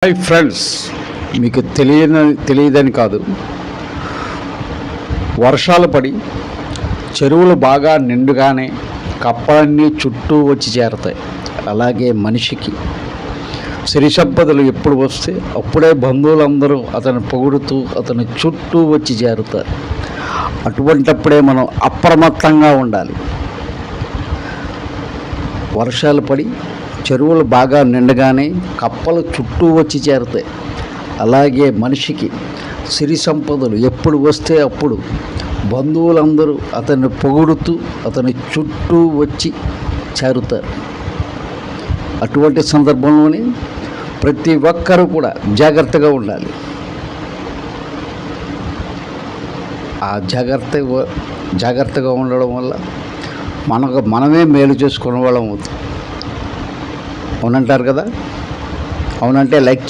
Hi friends, మీకు తెలియదని కాదు, వర్షాలు పడి చెరువులు బాగా నిండుగానే కప్పలన్నీ చుట్టూ వచ్చి చేరతాయి. అలాగే మనిషికి సిరి సంపదలు ఎప్పుడు వస్తే అప్పుడే బంధువులందరూ అతను పొగుడుతూ అతని చుట్టూ వచ్చి చేరుతారు. అటువంటప్పుడే మనం అప్రమత్తంగా ఉండాలి. వర్షాలు పడి చెరువులు బాగా నిండగానే కప్పలు చుట్టూ వచ్చి చేరుతాయి. అలాగే మనిషికి సిరి సంపదలు ఎప్పుడు వస్తే అప్పుడు బంధువులందరూ అతన్ని పొగుడుతూ అతని చుట్టూ వచ్చి చేరుతారు. అటువంటి సందర్భంలోనే ప్రతి ఒక్కరూ కూడా జాగ్రత్తగా ఉండాలి. ఆ జాగ్రత్తగా ఉండడం వల్ల మనమే మేలు చేసుకునే వాళ్ళం అవుతాం. అవునంటారు కదా? అవునంటే లైక్